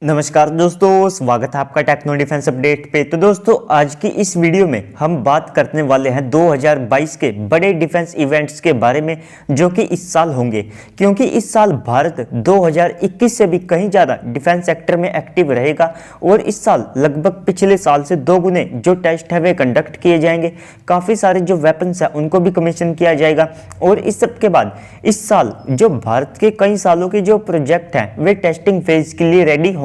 नमस्कार दोस्तों, स्वागत है आपका टेक्नो डिफेंस अपडेट पे। तो दोस्तों, आज की इस वीडियो में हम बात करने वाले हैं 2022 के बड़े डिफेंस इवेंट्स के बारे में जो कि इस साल होंगे, क्योंकि इस साल भारत 2021 से भी कहीं ज़्यादा डिफेंस सेक्टर में एक्टिव रहेगा और इस साल लगभग पिछले साल से 2 गुने जो टेस्ट है वे कंडक्ट किए जाएंगे। काफ़ी सारे जो वेपन्स हैं उनको भी कमीशन किया जाएगा और इस सब के बाद इस साल जो भारत के कई सालों के जो प्रोजेक्ट हैं वे टेस्टिंग फेज के लिए रेडी होंगे।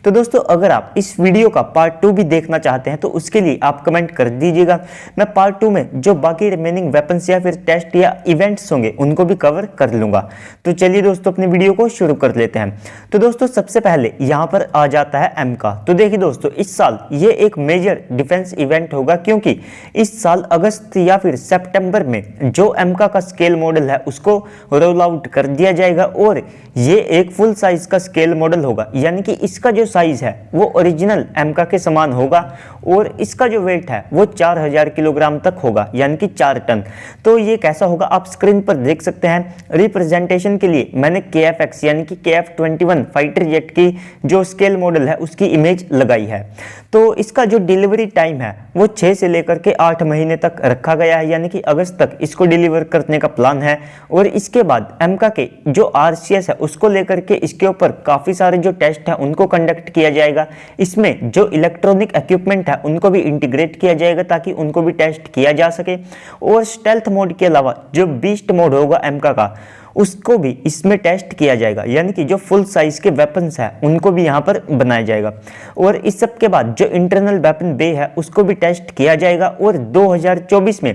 तो दोस्तों, अगर आप इस वीडियो का पार्ट 2 भी देखना चाहते हैं तो उसके लिए आप कमेंट कर दीजिएगा। मैं पार्ट 2 में जो बाकी रिमेनिंग वेपन्स या फिर टेस्ट या इवेंट्स होंगे उनको भी कवर कर लूंगा। तो चलिए दोस्तों, अपनी वीडियो को शुरू कर लेते हैं। तो दोस्तों, सबसे पहले यहां पर आ जाता है एमका। तो देखिए दोस्तों, इस साल ये एक मेजर डिफेंस इवेंट होगा, क्योंकि इस साल अगस्त या फिर सितंबर में जो एमका का स्केल मॉडल है उसको रोल आउट कर दिया जाएगा और ये एक फुल साइज का स्केल मॉडल होगा, यानी कि इसका जो साइज है वो ओरिजिनल एमका के समान होगा और इसका जो वेट है वो 4000 किलोग्राम तक होगा, यानी कि 4 टन। तो ये कैसा होगा आप स्क्रीन पर देख सकते हैं। रिप्रेजेंटेशन के लिए मैंने KF-X यानी कि KF-21 फाइटर जेट की जो स्केल मॉडल है उसकी इमेज लगाई है। तो इसका जो डिलीवरी टाइम है वो 6 से लेकर के 8 महीने तक रखा गया है, यानी कि अगस्त तक इसको डिलीवर करने का प्लान है। और इसके बाद एमका के जो RCS है उसको लेकर के इसके ऊपर काफ़ी सारे जो टेस्ट हैं उनको कंडक्ट किया जाएगा। इसमें जो इलेक्ट्रॉनिक इक्विपमेंट है उनको भी इंटीग्रेट किया जाएगा ताकि उनको भी टेस्ट किया जा सके। और स्टेल्थ मोड के अलावा जो बीस्ट मोड होगा एमका का उसको भी इसमें टेस्ट किया जाएगा, यानी कि जो फुल साइज के वेपन्स हैं उनको भी यहाँ पर बनाया जाएगा। और इस सब के बाद जो इंटरनल वेपन बे है उसको भी टेस्ट किया जाएगा और 2024 में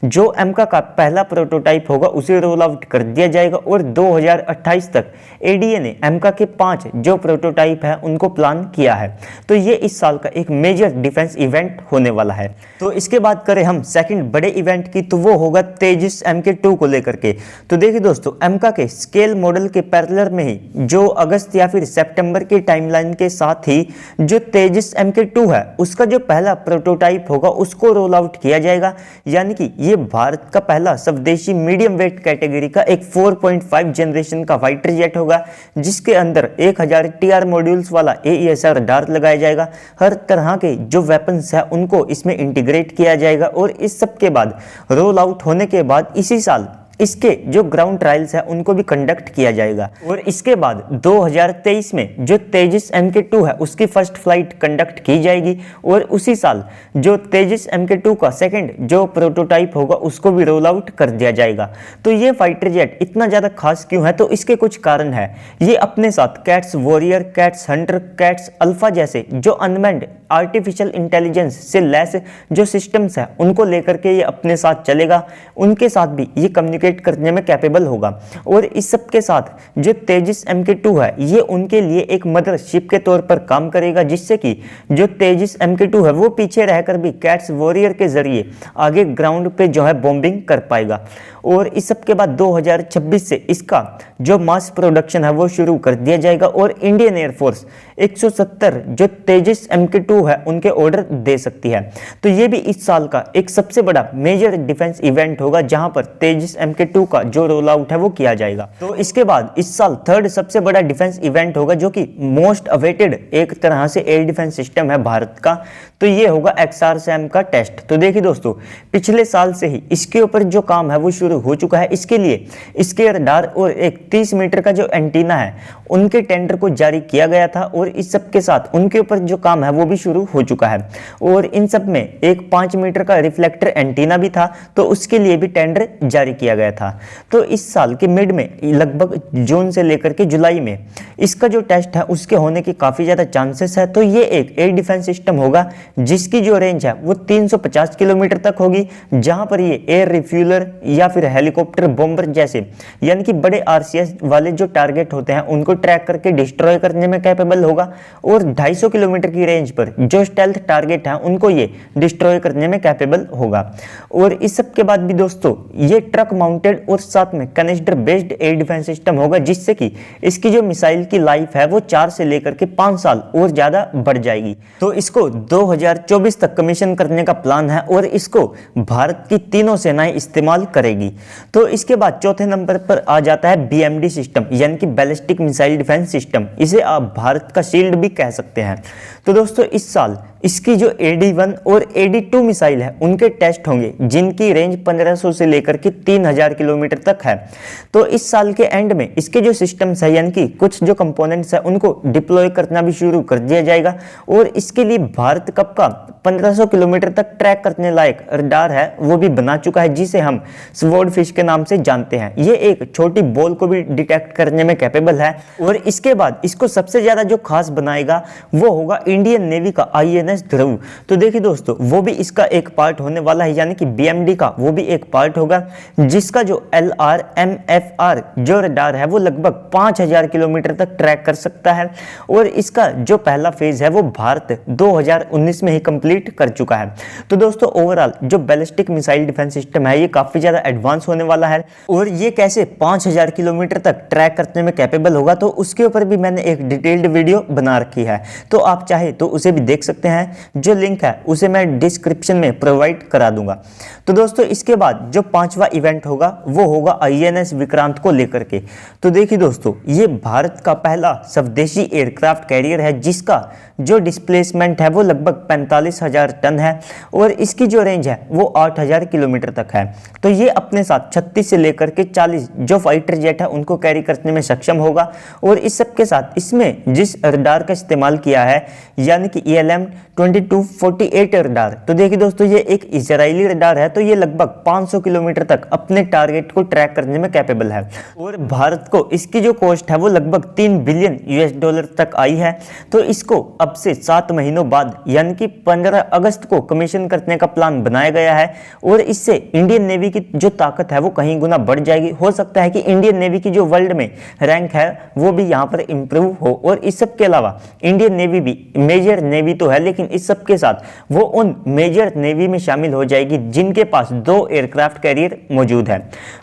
जो एमका का पहला प्रोटोटाइप होगा उसे रोल आउट कर दिया जाएगा और 2028 तक एडीए ने एमका के 5 जो प्रोटोटाइप है उनको प्लान किया है। तो ये इस साल का एक मेजर डिफेंस इवेंट होने वाला है। तो इसके बाद करें हम सेकंड बड़े इवेंट की, तो वो होगा तेजस MK2 को लेकर के। तो देखिए दोस्तों, एमका के स्केल मॉडल के पैरेलल में ही जो अगस्त या फिर सितंबर की टाइमलाइन के साथ ही जो तेजस MK2 है उसका जो पहला प्रोटोटाइप होगा उसको रोल आउट किया जाएगा, यानी कि ये भारत का पहला स्वदेशी मीडियम वेट कैटेगरी का एक 4.5 जनरेशन का फाइटर जेट होगा, जिसके अंदर 1000 TR मॉड्यूल्स वाला AESR रडार लगाया जाएगा। हर तरह के जो वेपन्स है उनको इसमें इंटीग्रेट किया जाएगा और इस सब के बाद रोल आउट होने के बाद इसी साल इसके जो ग्राउंड ट्रायल्स है उनको भी कंडक्ट किया जाएगा। और इसके बाद 2023 में जो तेजस MK2 है उसकी फर्स्ट फ्लाइट कंडक्ट की जाएगी और उसी साल जो तेजस MK2 का सेकंड जो प्रोटोटाइप होगा उसको भी रोल आउट कर दिया जाएगा। तो ये फाइटर जेट इतना ज़्यादा खास क्यों है, तो इसके कुछ कारण है। ये अपने साथ cats warrior, cats Hunter, cats alpha जैसे जो अनमैन्ड आर्टिफिशियल इंटेलिजेंस से लैस जो सिस्टम्स है उनको लेकर के ये अपने साथ चलेगा। उनके साथ भी ये कम्युनिकेट करने में कैपेबल होगा। और इस सब के साथ जो तेजस MK2 है ये उनके लिए एक मदरशिप के तौर पर काम करेगा, जिससे कि जो तेजस MK2 है वो पीछे रहकर भी कैट्स वॉरियर के जरिए आगे ग्राउंड पे जो है बॉम्बिंग कर पाएगा। और इस सब के बाद 2026 से इसका जो मास प्रोडक्शन है वो शुरू कर दिया जाएगा और इंडियन एयरफोर्स 170 जो तेजस MK2 है उनके ऑर्डर दे सकती है। तो ये भी इस साल का एक सबसे बड़ा मेजर डिफेंस इवेंट होगा जहां पर तेजस MK2 का जो रोल आउट है वो किया जाएगा। तो इसके बाद इस साल थर्ड सबसे बड़ा डिफेंस इवेंट होगा जो कि मोस्ट अवेटेड एक तरह से एयर डिफेंस सिस्टम है भारत का। तो ये होगा XRSAM का टेस्ट। तो देखिए दोस्तों, पिछले साल से ही इसके ऊपर जो काम है वो शुरू हो चुका है। इसके लिए इसके रडार और एक 30 मीटर का जो एंटीना है उनके टेंडर को जारी किया गया था और इस सब के साथ उनके ऊपर जो काम है वो भी शुरू हो चुका है। और इन सब में एक 5 मीटर का रिफ्लेक्टर एंटीना भी था, तो उसके लिए भी टेंडर जारी किया गया था। तो इस साल के मिड में लगभग जून से लेकर के जुलाई में इसका जो टेस्ट है उसके होने की काफ़ी ज़्यादा चांसेस है। तो ये एक एयर डिफेंस सिस्टम होगा जिसकी जो रेंज है वो 350 किलोमीटर तक होगी, जहां पर ये एयर रिफ्यूलर या फिर हेलीकॉप्टर बॉम्बर जैसे यानी कि बड़े RCS वाले जो टारगेट होते हैं उनको ट्रैक करके डिस्ट्रॉय करने में कैपेबल होगा। और 250 किलोमीटर की रेंज पर जो स्टेल्थ टारगेट है उनको ये डिस्ट्रॉय करने में कैपेबल होगा। और इस सब के बाद भी दोस्तों ये ट्रक माउंट माउंटेड और साथ में connector based air defence system होगा, जिससे कि इसकी जो मिसाइल की लाइफ है वो 4 से लेकर के 5 साल और ज्यादा बढ़ जाएगी। तो इसको 2024 तक कमीशन करने का प्लान है और इसको भारत की तीनों सेनाएं इस्तेमाल करेगी। तो इसके बाद चौथे नंबर पर आ जाता है BMD सिस्टम, यानी कि बैलिस्टिक मिसाइल डिफेंस सिस्टम। इसे आप भारत का शील्ड भी कह सकते हैं। तो दोस्तों इस साल इसकी जो AD-1 और AD-2 मिसाइल है उनके टेस्ट होंगे, जिनकी रेंज 1500 से लेकर के 3000 किलोमीटर तक है। तो इस साल के एंड में इसके जो सिस्टम्स है, यानी कि कुछ जो कंपोनेंट्स है, उनको डिप्लॉय करना भी शुरू कर दिया जाएगा और इसके लिए भारत कब का 1500 किलोमीटर तक ट्रैक करने लायक रडार है वो भी बना चुका है, जिसे हम स्वॉर्ड फिश के नाम से जानते हैं। ये एक छोटी बॉल को भी डिटेक्ट करने में कैपेबल है। और इसके बाद इसको सबसे ज्यादा जो खास बनाएगा वो होगा इंडियन नेवी का INS ध्रुव। तो देखिए दोस्तों, वो भी इसका एक पार्ट होने वाला है, यानी कि BMD का वो भी एक पार्ट होगा, जिसका जो LRMFR जो रडार है वो लगभग 5000 किलोमीटर तक ट्रैक कर सकता है। और इसका जो पहला फेज है वो भारत 2019 में ही कंप्लीट कर चुका है। तो दोस्तों ओवरऑल जो बैलिस्टिक मिसाइल डिफेंस सिस्टम है ये काफी ज्यादा एडवांस होने वाला है। और ये कैसे 5000 किलोमीटर तक ट्रैक करने में कैपेबल होगा, तो उसके ऊपर भी मैंने एक डिटेल्ड वीडियो बना रखी है, तो आप चाहे तो उसे भी देख सकते हैं। जो लिंक है उसे मैं डिस्क्रिप्शन में प्रोवाइड करा दूंगा। तो दोस्तों इसके बाद जो 5वां इवेंट होगा वो होगा INS विक्रांत को लेकर के। तो देखिए दोस्तों, ये भारत का पहला स्वदेशी एयरक्राफ्ट कैरियर है, जिसका जो डिस्प्लेसमेंट है वो लगभग 45,000 टन है और इसकी जो रेंज है वो 8,000 किलोमीटर तक है। तो ये अपने साथ 36 से लेकर के 40 जो फाइटर जेट है उनको कैरी करने में सक्षम होगा। और इस सब के साथ इसमें जिस रडार का इस्तेमाल किया है, यानी कि ELM-2248 रडार, तो देखिए दोस्तों ये एक इजरायली रडार है, तो ये लगभग 500 किलोमीटर तक अपने टारगेट को ट्रैक करने में कैपेबल है। और भारत को इसकी जो कॉस्ट है वो लगभग $3 बिलियन तक आई है। तो इसको अब से 7 महीनों बाद यानी कि 15 अगस्त को कमीशन करने का प्लान बनाया गया है। और इससे इंडियन नेवी की जो ताकत है वो कहीं गुना बढ़ जाएगी। हो सकता है कि इंडियन नेवी की जो वर्ल्ड में रैंक है वो भी यहाँ पर इंप्रूव हो। और इस सब के अलावा इंडियन नेवी भी मेजर नेवी तो है, लेकिन इस सब के साथ वो उन मेजर नेवी में शामिल हो जाएगी जिनके पास 2 एयरक्राफ्ट कैरियर मौजूद है।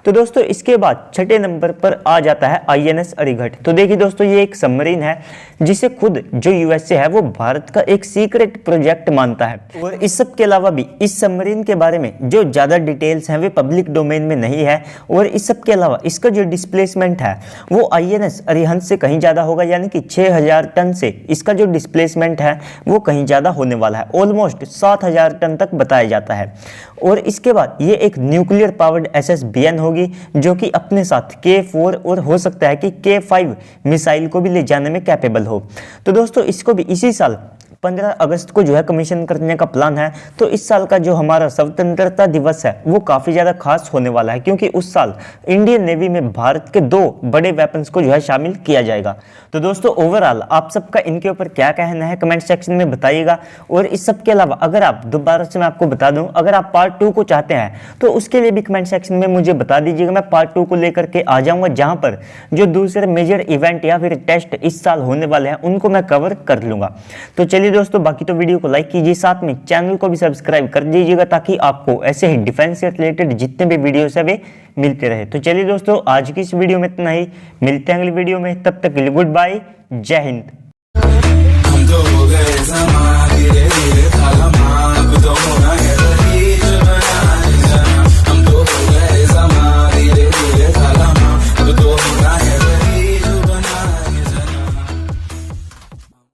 तो दोस्तों इसके बाद छठे नंबर पर आ जाता है INS अरिघट। तो देखिए दोस्तों ये एक सबमरीन है जिसे खुद जो USA है वो भारत का एक सीक्रेट प्रोजेक्ट मानता है। और इस सब के अलावा भी इस सबमरीन के बारे में जो ज्यादा डिटेल्स हैं वे पब्लिक डोमेन में नहीं है। और इस सब के अलावा इसका जो डिस्प्लेसमेंट है वो INS अरिहंत से कहीं ज्यादा होगा, यानी कि 6000 टन से इसका जो डिस्प्लेसमेंट है वो कहीं ज्यादा होने वाला है। ऑलमोस्ट 7000 टन तक बताया जाता है। और इसके बाद ये एक न्यूक्लियर पावर्ड SSBN होगी, जो कि अपने साथ K4 और हो सकता है कि K5 मिसाइल को भी ले जाने में कैपेबल हो। तो दोस्तों इसको भी इसी साल 15 अगस्त को जो है कमीशन करने का प्लान है। तो इस साल का जो हमारा स्वतंत्रता दिवस है वो काफी ज्यादा खास होने वाला है, क्योंकि उस साल इंडियन नेवी में भारत के 2 बड़े वेपन्स को जो है शामिल किया जाएगा। तो दोस्तों ओवरऑल आप सबका इनके ऊपर क्या कहना है कमेंट सेक्शन में बताइएगा। और इस सब के अलावा अगर आप दोबारा से मैं आपको बता दूं, अगर आप पार्ट 2 को चाहते हैं तो उसके लिए भी कमेंट सेक्शन में मुझे बता दीजिएगा। मैं पार्ट 2 को लेकर के आ जाऊंगा, जहां पर जो दूसरे मेजर इवेंट या फिर टेस्ट इस साल होने वाले हैं उनको मैं कवर कर लूंगा। तो चलिए दोस्तों, बाकी तो वीडियो को लाइक कीजिए, साथ में चैनल को भी सब्सक्राइब कर दीजिएगा, ताकि आपको ऐसे ही डिफेंस से रिलेटेड जितने भी वीडियोस है वे मिलते रहे। तो चलिए दोस्तों, आज की इस वीडियो में इतना ही। मिलते हैं अगली वीडियो में, तब तक के लिए गुड बाय, जय हिंद।